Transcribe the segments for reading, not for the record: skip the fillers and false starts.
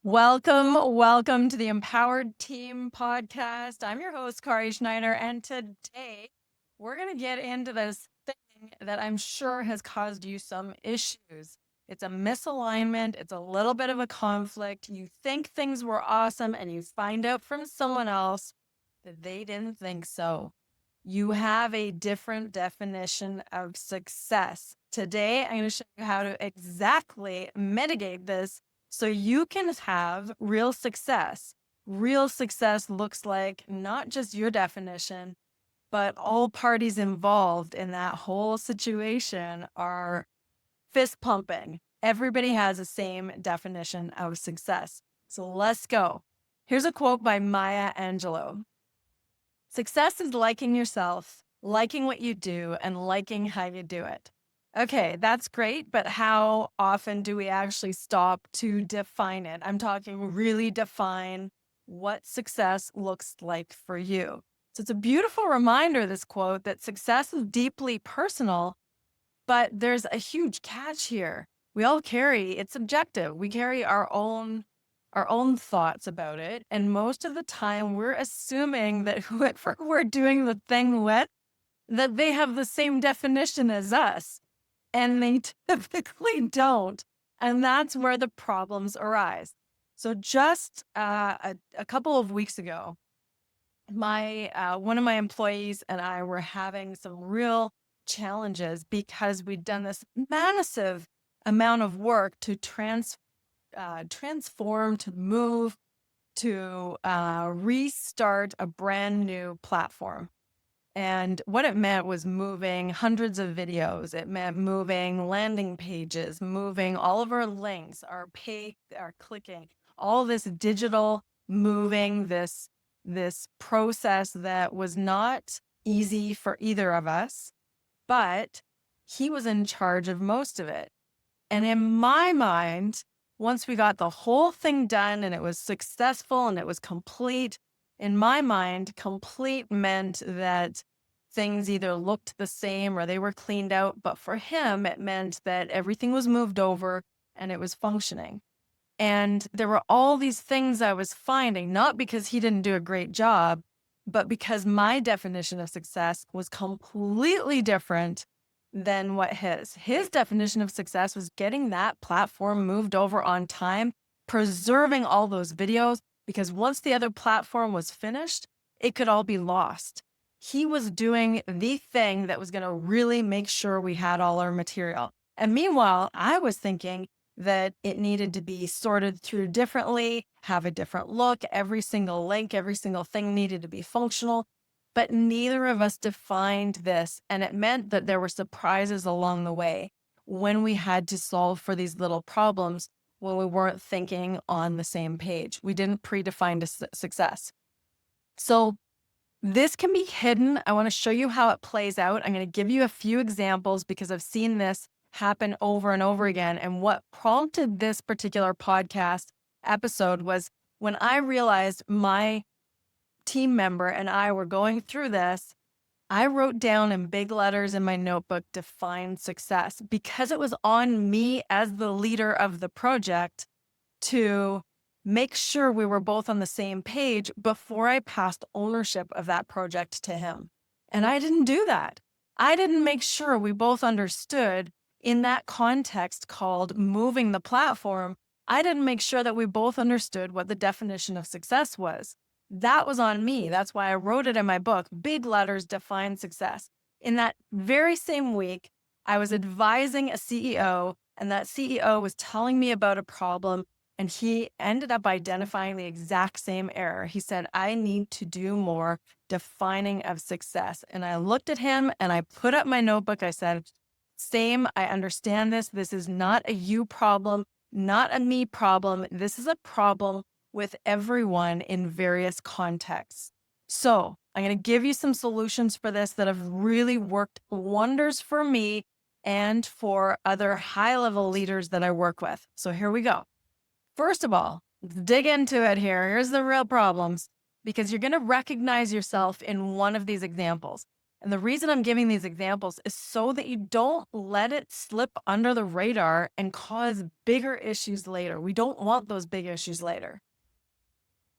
Welcome to the Empowered Team podcast. I'm your host, Kari Schneider, and today we're going to get into this thing that I'm sure has caused you some issues. It's a misalignment. It's a little bit of a conflict. You think things were awesome, and you find out from someone else that they didn't think so. You have a different definition of success. Today, I'm going to show you how to exactly mitigate this so you can have real success. Real success looks like not just your definition, but all parties involved in that whole situation are fist pumping. Everybody has the same definition of success. So let's go. Here's a quote by Maya Angelou. Success is liking yourself, liking what you do, and liking how you do it. Okay, that's great, but how often do we actually stop to define it? I'm talking really define what success looks like for you. So it's a beautiful reminder, this quote, that success is deeply personal, but there's a huge catch here. We all carry, it's subjective. We carry our own thoughts about it. And most of the time we're assuming that whoever we're doing the thing with, that they have the same definition as us. And they typically don't. And that's where the problems arise. So just a couple of weeks ago, one of my employees and I were having some real challenges because we'd done this massive amount of work to transform, to move, to restart a brand new platform. And what it meant was moving hundreds of videos. It meant moving landing pages, moving all of our links, our clicking, all this digital moving, this process that was not easy for either of us, but he was in charge of most of it. And in my mind, once we got the whole thing done and it was successful and it was complete, in my mind, complete meant that things either looked the same or they were cleaned out. But for him, it meant that everything was moved over and it was functioning. And there were all these things I was finding, not because he didn't do a great job, but because my definition of success was completely different than what his definition of success was getting that platform moved over on time, preserving all those videos, because once the other platform was finished, it could all be lost. He was doing the thing that was going to really make sure we had all our material. And meanwhile, I was thinking that it needed to be sorted through differently, have a different look. Every single link, every single thing needed to be functional. But neither of us defined this. And it meant that there were surprises along the way when we had to solve for these little problems when we weren't thinking on the same page. We didn't predefine success. So this can be hidden. I want to show you how it plays out. I'm going to give you a few examples because I've seen this happen over and over again. And what prompted this particular podcast episode was when I realized my team member and I were going through this, I wrote down in big letters in my notebook, define success, because it was on me as the leader of the project to make sure we were both on the same page before I passed ownership of that project to him. And I didn't do that. I didn't make sure we both understood in that context called moving the platform. I didn't make sure that we both understood what the definition of success was. That was on me. That's why I wrote it in my book, big letters, define success. In that very same week, I was advising a CEO, and that CEO was telling me about a problem, and he ended up identifying the exact same error. He said, I need to do more defining of success. And I looked at him and I put up my notebook. I said, same, I understand this. This is not a you problem, not a me problem. This is a problem with everyone in various contexts. So I'm going to give you some solutions for this that have really worked wonders for me and for other high-level leaders that I work with. So here we go. First of all, let's dig into it here. Here's the real problems, because you're going to recognize yourself in one of these examples. And the reason I'm giving these examples is so that you don't let it slip under the radar and cause bigger issues later. We don't want those big issues later.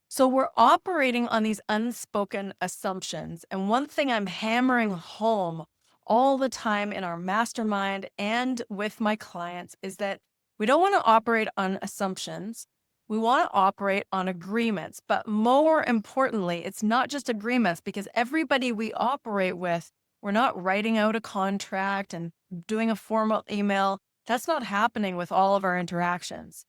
So we're operating on these unspoken assumptions. And one thing I'm hammering home all the time in our mastermind and with my clients is that we don't want to operate on assumptions. We want to operate on agreements. But more importantly, it's not just agreements, because everybody we operate with, we're not writing out a contract and doing a formal email. That's not happening with all of our interactions.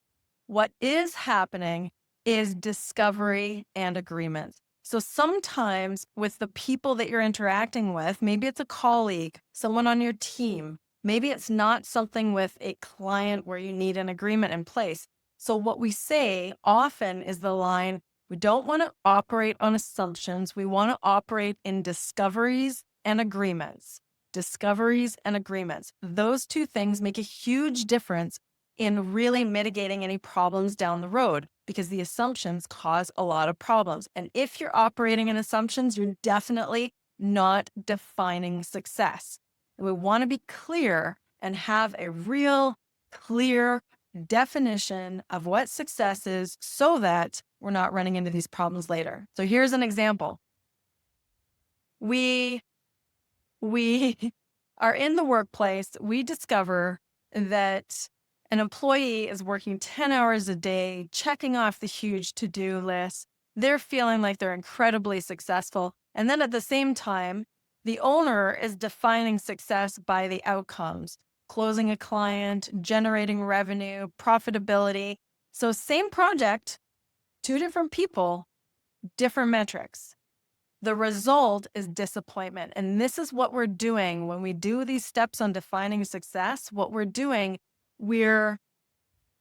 What is happening is discovery and agreement. So sometimes with the people that you're interacting with, maybe it's a colleague, someone on your team, maybe it's not something with a client where you need an agreement in place. So what we say often is the line, we don't want to operate on assumptions. We want to operate in discoveries and agreements. Discoveries and agreements. Those two things make a huge difference in really mitigating any problems down the road, because the assumptions cause a lot of problems. And if you're operating in assumptions, you're definitely not defining success. And we want to be clear and have a real clear definition of what success is so that we're not running into these problems later. So here's an example. We are in the workplace, we discover that an employee is working 10 hours a day, checking off the huge to-do list. They're feeling like they're incredibly successful. And then at the same time, the owner is defining success by the outcomes, closing a client, generating revenue, profitability. So same project, two different people, different metrics. The result is disappointment. And this is what we're doing when we do these steps on defining success. What we're doing, we're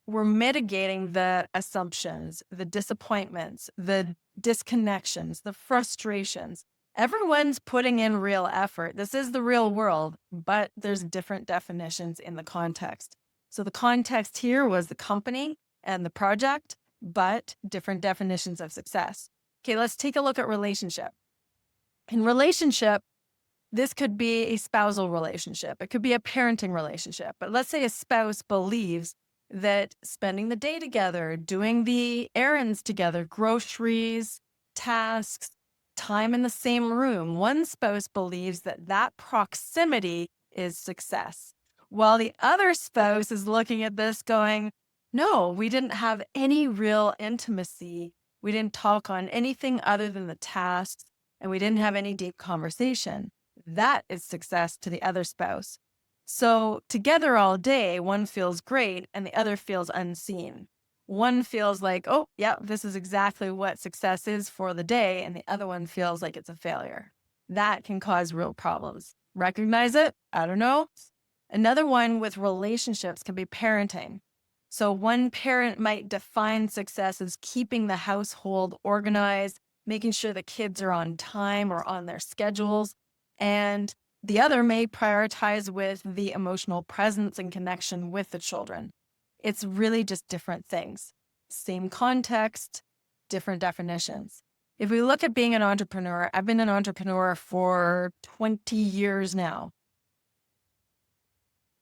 mitigating the assumptions, the disappointments, the disconnections, the frustrations. Everyone's putting in real effort. This is the real world, but there's different definitions in the context. So the context here was the company and the project, but different definitions of success. Okay, let's take a look at relationship. In relationship, this could be a spousal relationship. It could be a parenting relationship. But let's say a spouse believes that spending the day together, doing the errands together, groceries, tasks, time in the same room, one spouse believes that that proximity is success, while the other spouse is looking at this going, no, we didn't have any real intimacy. We didn't talk on anything other than the tasks, and we didn't have any deep conversation. That is success to the other spouse. So together all day, one feels great and the other feels unseen. One feels like, oh, yeah, this is exactly what success is for the day. And the other one feels like it's a failure. That can cause real problems. Recognize it? I don't know. Another one with relationships can be parenting. So one parent might define success as keeping the household organized, making sure the kids are on time or on their schedules. And the other may prioritize with the emotional presence and connection with the children. It's really just different things. Same context, different definitions. If we look at being an entrepreneur, I've been an entrepreneur for 20 years now.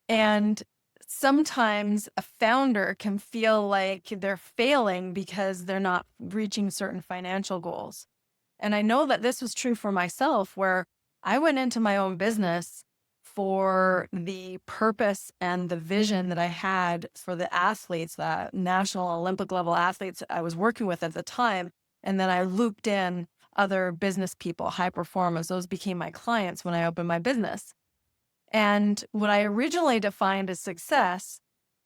And sometimes a founder can feel like they're failing because they're not reaching certain financial goals. And I know that this was true for myself, where I went into my own business for the purpose and the vision that I had for the athletes, the national Olympic level athletes I was working with at the time. And then I looped in other business people, high performers. Those became my clients when I opened my business. And what I originally defined as success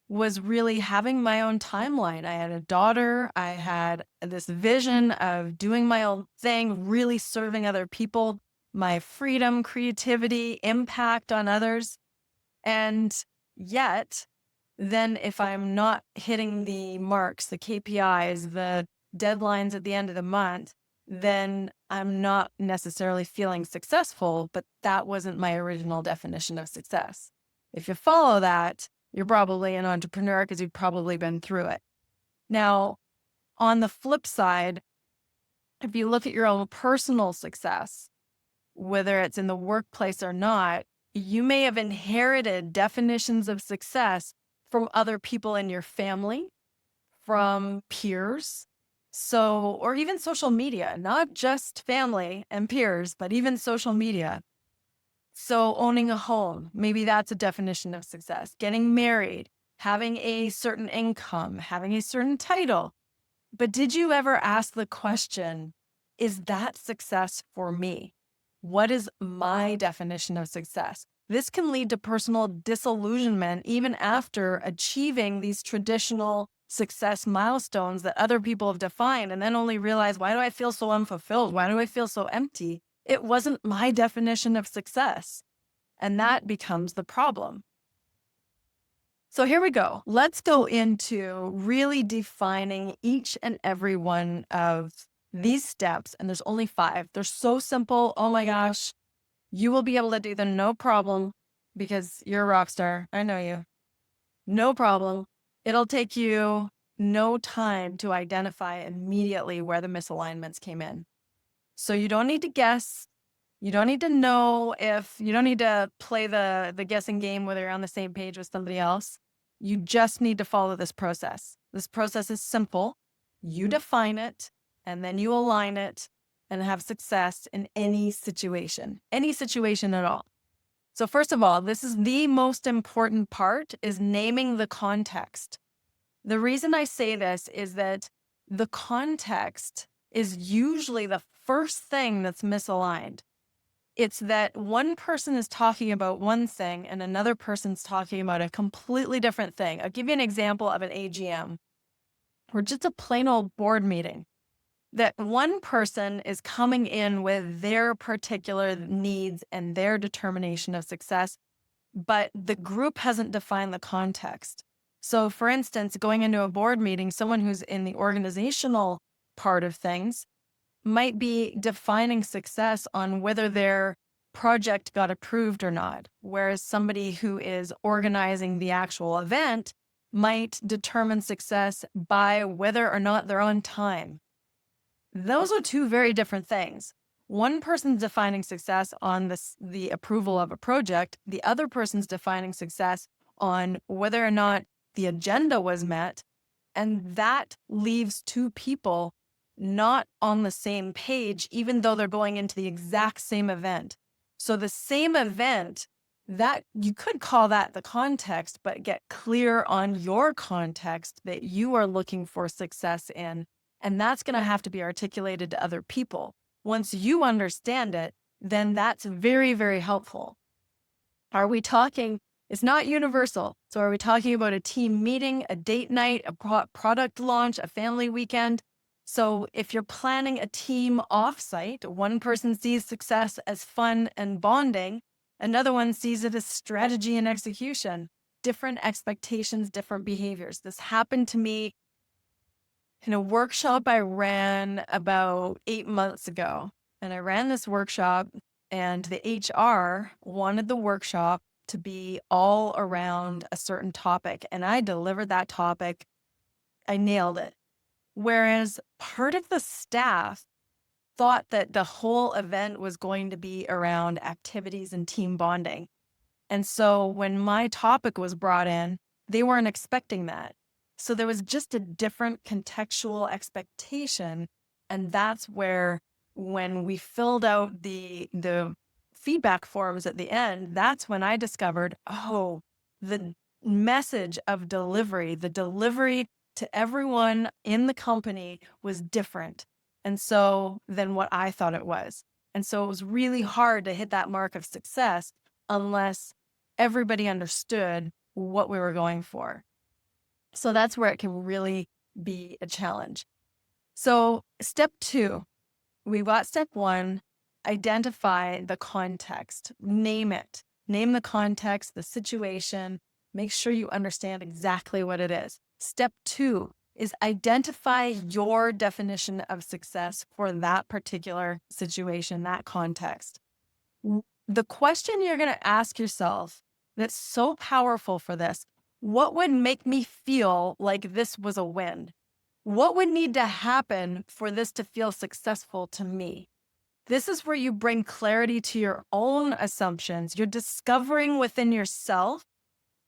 was really having my own timeline. I had a daughter. I had this vision of doing my own thing, really serving other people, my freedom, creativity, impact on others. And yet, then if I'm not hitting the marks, the KPIs, the deadlines at the end of the month, then I'm not necessarily feeling successful, but that wasn't my original definition of success. If you follow that, you're probably an entrepreneur because you've probably been through it. Now, on the flip side, if you look at your own personal success, whether it's in the workplace or not, you may have inherited definitions of success from other people in your family, from peers. So, or even social media, not just family and peers, but even social media. So owning a home, maybe that's a definition of success. Getting married, having a certain income, having a certain title. But did you ever ask the question, is that success for me? What is my definition of success? This can lead to personal disillusionment even after achieving these traditional success milestones that other people have defined, and then only realize, why do I feel so unfulfilled? Why do I feel so empty? It wasn't my definition of success. And that becomes the problem. So here we go. Let's go into really defining each and every one of these steps. And there's only 5. They're so simple. Oh my gosh. You will be able to do them no problem because you're a rock star. I know you. No problem. It'll take you no time to identify immediately where the misalignments came in. So you don't need to guess. You don't need to know you don't need to play the guessing game whether you're on the same page with somebody else. You just need to follow this process. This process is simple. You define it, and then you align it and have success in any situation at all. So first of all, this is the most important part, is naming the context. The reason I say this is that the context is usually the first thing that's misaligned. It's that one person is talking about one thing and another person's talking about a completely different thing. I'll give you an example of an AGM or just a plain old board meeting. That one person is coming in with their particular needs and their determination of success, but the group hasn't defined the context. So for instance, going into a board meeting, someone who's in the organizational part of things might be defining success on whether their project got approved or not, whereas somebody who is organizing the actual event might determine success by whether or not they're on time. Those are 2 very different things. One person's defining success on the approval of a project. The other person's defining success on whether or not the agenda was met. And that leaves 2 people not on the same page, even though they're going into the exact same event. So the same event, that you could call that the context, but get clear on your context that you are looking for success in. And that's going to have to be articulated to other people. Once you understand it, then that's very, very helpful. Are we talking, it's not universal. So are we talking about a team meeting, a date night, a product launch, a family weekend? So if you're planning a team offsite, one person sees success as fun and bonding, another one sees it as strategy and execution. Different expectations, different behaviors. This happened to me in a workshop I ran about 8 months ago. And I ran this workshop, and the HR wanted the workshop to be all around a certain topic. And I delivered that topic. I nailed it. Whereas part of the staff thought that the whole event was going to be around activities and team bonding. And so when my topic was brought in, they weren't expecting that. So there was just a different contextual expectation. And that's where, when we filled out the feedback forms at the end, that's when I discovered, the message of delivery, the delivery to everyone in the company was different. And so than what I thought it was. And so it was really hard to hit that mark of success unless everybody understood what we were going for. So that's where it can really be a challenge. So step 2, we got step 1, identify the context, name it, name the context, the situation, make sure you understand exactly what it is. Step 2 is identify your definition of success for that particular situation, that context. The question you're going to ask yourself that's so powerful for this, what would make me feel like this was a win? What would need to happen for this to feel successful to me? This is where you bring clarity to your own assumptions. You're discovering within yourself,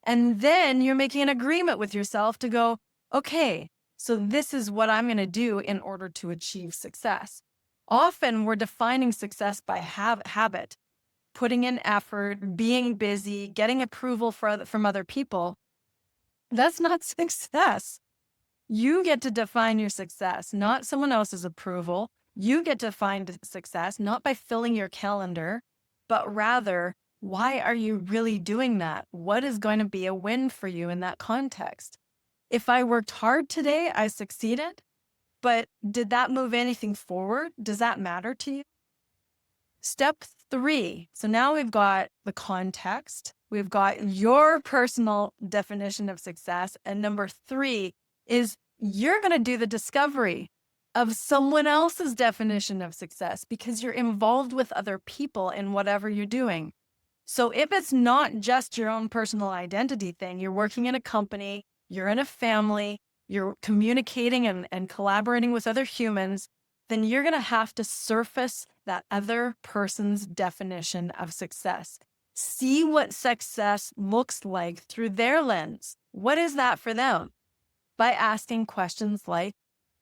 and then you're making an agreement with yourself to go, okay, so this is what I'm going to do in order to achieve success. Often we're defining success by habit, putting in effort, being busy, getting approval from other people. That's not success. You get to define your success, not someone else's approval. You get to find success, not by filling your calendar, but rather, why are you really doing that? What is going to be a win for you in that context? If I worked hard today, I succeeded, but did that move anything forward? Does that matter to you? Step 3. So now we've got the context, we've got your personal definition of success. And number 3 is you're going to do the discovery of someone else's definition of success because you're involved with other people in whatever you're doing. So if it's not just your own personal identity thing, you're working in a company, you're in a family, you're communicating and collaborating with other humans, then you're going to have to surface that other person's definition of success. See what success looks like through their lens. What is that for them? By asking questions like,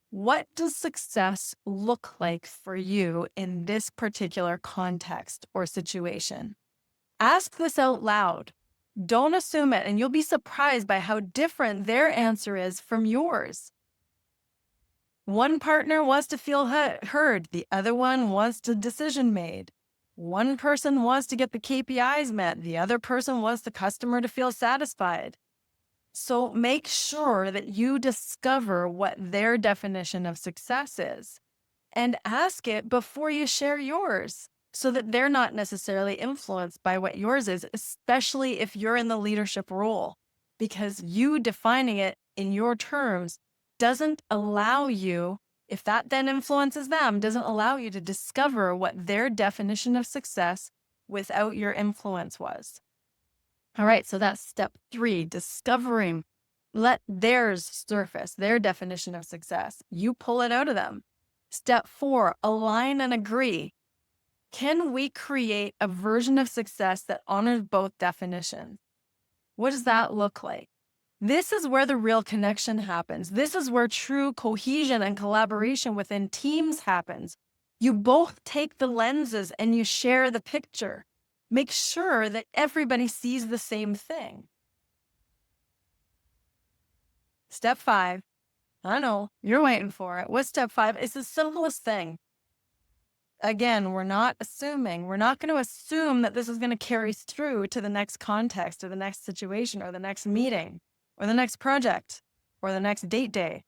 what does success look like for you in this particular context or situation? Ask this out loud. Don't assume it, and you'll be surprised by how different their answer is from yours. One partner wants to feel heard. The other one wants a decision made. One person wants to get the KPIs met. The other person wants the customer to feel satisfied. So make sure that you discover what their definition of success is and ask it before you share yours so that they're not necessarily influenced by what yours is, especially if you're in the leadership role, because you defining it in your terms doesn't allow you, if that then influences them, doesn't allow you to discover what their definition of success without your influence was. All right, so that's step 3, discovering. Let theirs surface, their definition of success. You pull it out of them. Step 4, align and agree. Can we create a version of success that honors both definitions? What does that look like? This is where the real connection happens. This is where true cohesion and collaboration within teams happens. You both take the lenses and you share the picture. Make sure that everybody sees the same thing. Step 5. I know, you're waiting for it. What's step 5? It's the simplest thing. Again, we're not assuming. We're not going to assume that this is going to carry through to the next context or the next situation or the next meeting or the next project or the next date day.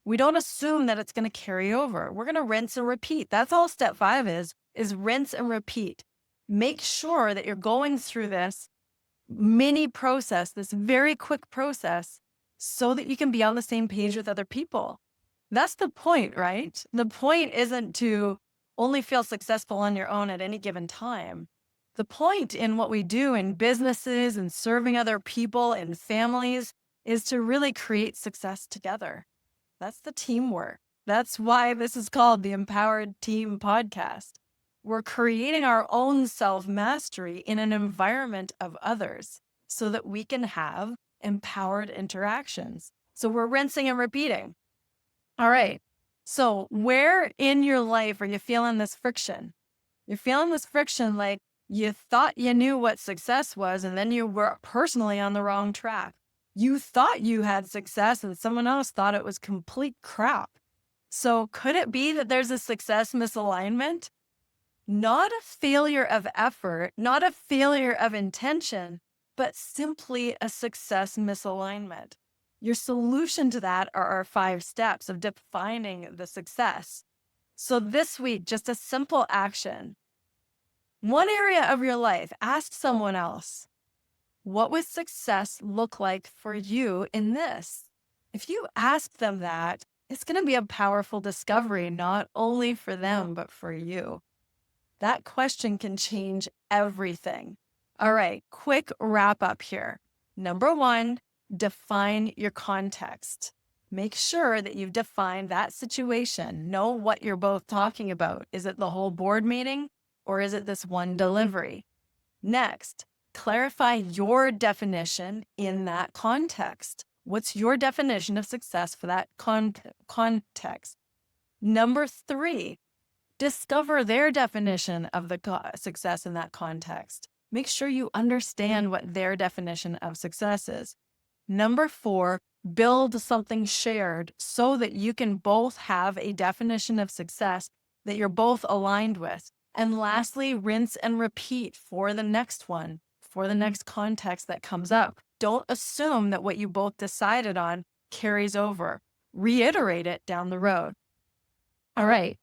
We don't assume that it's going to carry over. We're going to rinse and repeat. That's all step 5 is rinse and repeat. Make sure that you're going through this mini process, this very quick process, so that you can be on the same page with other people. That's the point, right? The point isn't to only feel successful on your own at any given time. The point in what we do in businesses and serving other people and families is to really create success together. That's the teamwork. That's why this is called the Empowered Team Podcast. We're creating our own self-mastery in an environment of others so that we can have empowered interactions. So we're rinsing and repeating. All right. So where in your life are you feeling this friction? You're feeling this friction like you thought you knew what success was, and then you were personally on the wrong track. You thought you had success and someone else thought it was complete crap. So could it be that there's a success misalignment? Not a failure of effort, not a failure of intention, but simply a success misalignment. Your solution to that are our 5 steps of defining the success. So this week, just a simple action. One area of your life, ask someone else, what would success look like for you in this? If you ask them that, it's going to be a powerful discovery, not only for them, but for you. That question can change everything. All right, quick wrap up here. Number 1, define your context. Make sure that you've defined that situation. Know what you're both talking about. Is it the whole board meeting or is it this one delivery? Next, clarify your definition in that context. What's your definition of success for that context? Number 3, discover their definition of the success in that context. Make sure you understand what their definition of success is. Number 4, build something shared so that you can both have a definition of success that you're both aligned with. And lastly, rinse and repeat for the next one, for the next context that comes up. Don't assume that what you both decided on carries over. Reiterate it down the road. All right.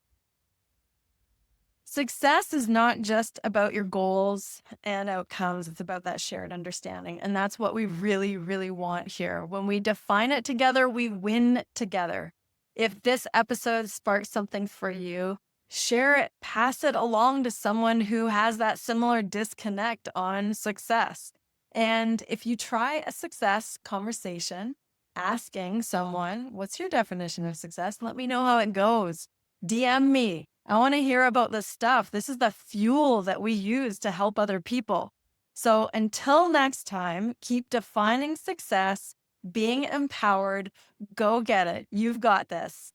Success is not just about your goals and outcomes. It's about that shared understanding. And that's what we really, really want here. When we define it together, we win together. If this episode sparks something for you, share it, pass it along to someone who has that similar disconnect on success. And if you try a success conversation, asking someone, what's your definition of success? Let me know how it goes. DM me. I want to hear about this stuff. This is the fuel that we use to help other people. So until next time, keep defining success, being empowered. Go get it. You've got this.